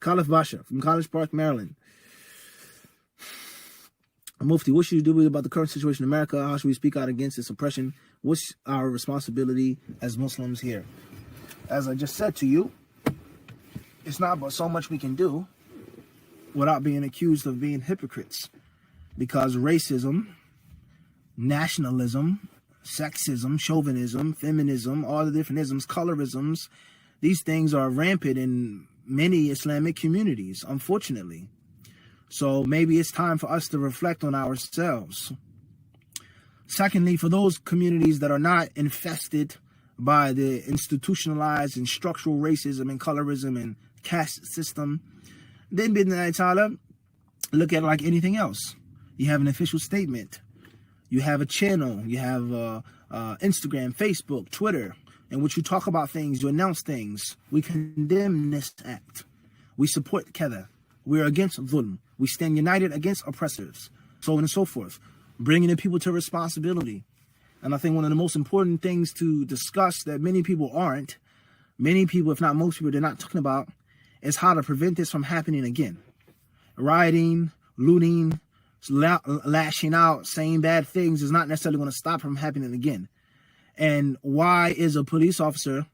Khalif Basha from College Park, Maryland. Mufti, what should you do about the current situation in America? How should we speak out against its oppression? What's our responsibility as Muslims here? As I just said to you, it's not but so much we can do without being accused of being hypocrites. Because racism, nationalism, sexism, chauvinism, feminism, all the different isms, colorisms, these things are rampant in many Islamic communities, unfortunately. So maybe it's time for us to reflect on ourselves. Secondly, for those communities that are not infested by the institutionalized and structural racism and colorism and caste system, then bidnillah ta'ala, look at it like anything else. You have an official statement. You have a channel. You have Instagram, Facebook, Twitter, in which you talk about things, you announce things. We condemn this act. We support Kada. We're against dhulm. We stand united against oppressors, so on and so forth, bringing the people to responsibility. And I think one of the most important things to discuss that many people aren't, many people, if not most people, they're not talking about, is how to prevent this from happening again. Rioting, looting, lashing out, saying bad things is not necessarily going to stop from happening again. And why is a police officer,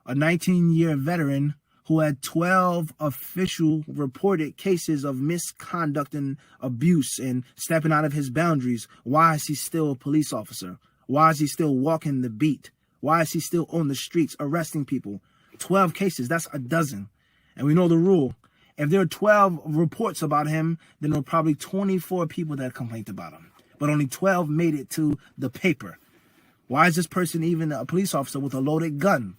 a 19-year veteran, who had 12 official reported cases of misconduct and abuse and stepping out of his boundaries, why is he still a police officer? Why is he still walking the beat? Why is he still on the streets arresting people? 12 cases, that's a dozen. And we know the rule. If there are 12 reports about him, then there are probably 24 people that complained about him. But only 12 made it to the paper. Why is this person even a police officer with a loaded gun,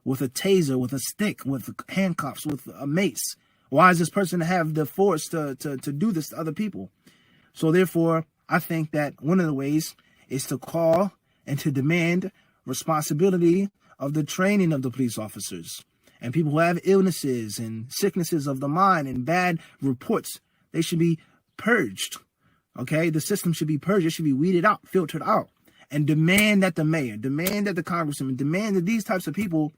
with a taser, with a stick, with handcuffs, with a mace? Why does this person have the force to do this to other people? So therefore, I think that one of the ways is to call and to demand responsibility of the training of the police officers. And people who have illnesses and sicknesses of the mind and bad reports, they should be purged. Okay, the system should be purged. It should be weeded out, filtered out. And demand that the mayor, demand that the congressman, demand that these types of people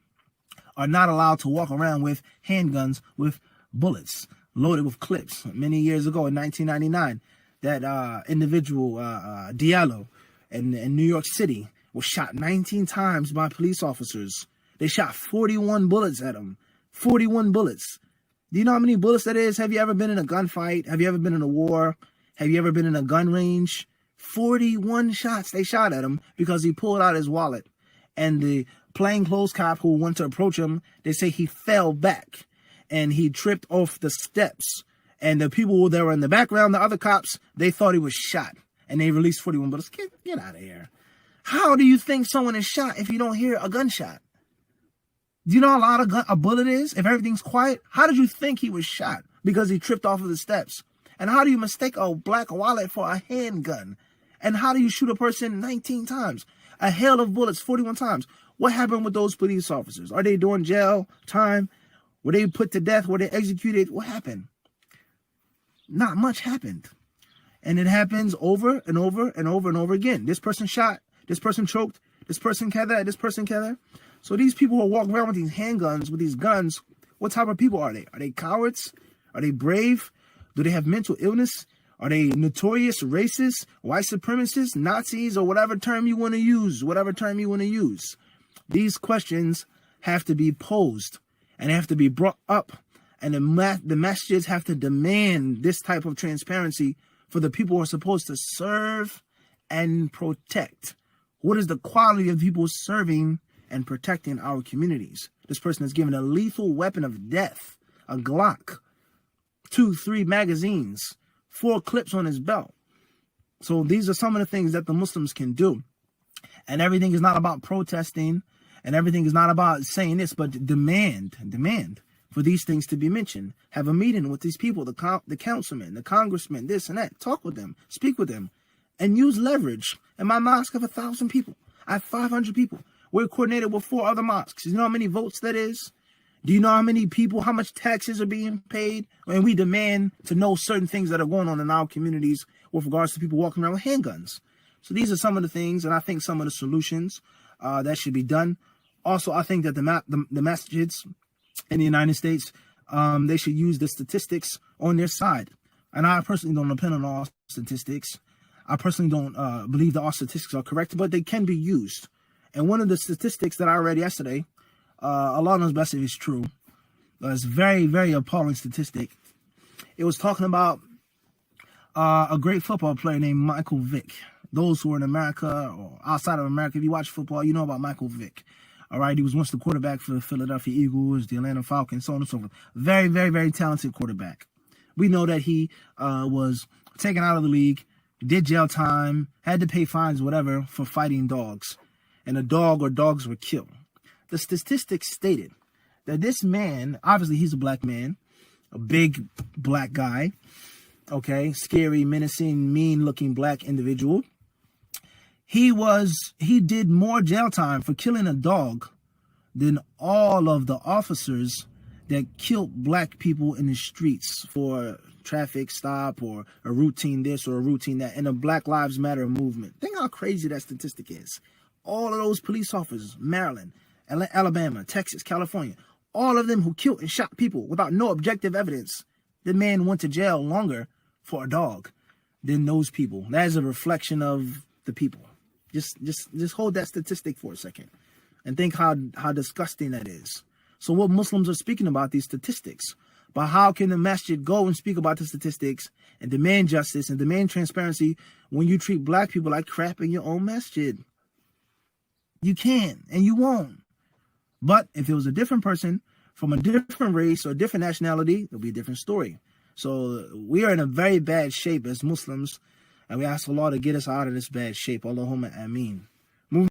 are not allowed to walk around with handguns with bullets loaded with clips. Many years ago in 1999, that individual, Diallo, in New York City, was shot 19 times by police officers. They shot 41 bullets at him. 41 bullets. Do you know how many bullets that is? Have you ever been in a gunfight? Have you ever been in a war? Have you ever been in a gun range? 41 shots they shot at him because he pulled out his wallet. And the plainclothes cop who went to approach him, they say he fell back and he tripped off the steps. And the people that were in the background, the other cops, they thought he was shot. And they released 41 bullets. Get out of here. How do you think someone is shot if you don't hear a gunshot? Do you know how loud a bullet is? If everything's quiet, how did you think he was shot? Because he tripped off of the steps. And how do you mistake a black wallet for a handgun? And how do you shoot a person 19 times? A hail of bullets 41 times. What happened with those police officers? Are they doing jail time? Were they put to death? Were they executed? What happened? Not much happened. And it happens over and over and over and over again. This person shot. This person choked. This person kada. This person kada. So these people who walk around with these handguns, with these guns, what type of people are they? Are they cowards? Are they brave? Do they have mental illness? Are they notorious racists, white supremacists, Nazis, or whatever term you want to use? Whatever term you want to use. These questions have to be posed and have to be brought up. And the masjids have to demand this type of transparency for the people who are supposed to serve and protect. What is the quality of people serving and protecting our communities? This person is given a lethal weapon of death, a Glock, 2-3 magazines, 4 clips on his belt. So these are some of the things that the Muslims can do. And everything is not about protesting, and everything is not about saying this, but demand for these things to be mentioned. Have a meeting with these people, the councilmen, the congressmen, this and that. Talk with them, speak with them, and use leverage. In my mosque, I have 1,000 people. I have 500 people. We're coordinated with 4 other mosques. You know how many votes that is? Do you know how many people, how much taxes are being paid? And we demand to know certain things that are going on in our communities with regards to people walking around with handguns. So these are some of the things, and I think some of the solutions that should be done. Also, I think that the masjids in the United States they should use the statistics on their side. And I personally don't depend on all statistics. I personally don't believe that all statistics are correct, but they can be used. And one of the statistics that I read yesterday, Allah knows best if it's true. It's very, very appalling statistic. It was talking about a great football player named Michael Vick. Those who are in America or outside of America, if you watch football, you know about Michael Vick. All right, he was once the quarterback for the Philadelphia Eagles, the Atlanta Falcons, so on and so forth. Very, very, very talented quarterback. We know that he was taken out of the league, did jail time, had to pay fines, whatever, for fighting dogs. And a dog or dogs were killed. The statistics stated that this man, obviously he's a black man, a big black guy, okay, scary, menacing, mean-looking black individual. He did more jail time for killing a dog than all of the officers that killed black people in the streets for traffic stop or a routine this or a routine that in the Black Lives Matter movement. Think how crazy that statistic is. All of those police officers, Maryland, Alabama, Texas, California, all of them who killed and shot people without no objective evidence, the man went to jail longer for a dog than those people. That is a reflection of the people. Just hold that statistic for a second and think how disgusting that is. So what Muslims are speaking about these statistics, but how can the masjid go and speak about the statistics and demand justice and demand transparency when you treat black people like crap in your own masjid? You can't and you won't. But if it was a different person from a different race or different nationality, it'll be a different story. So we are in a very bad shape as Muslims, and we ask Allah to get us out of this bad shape. Allahumma ameen.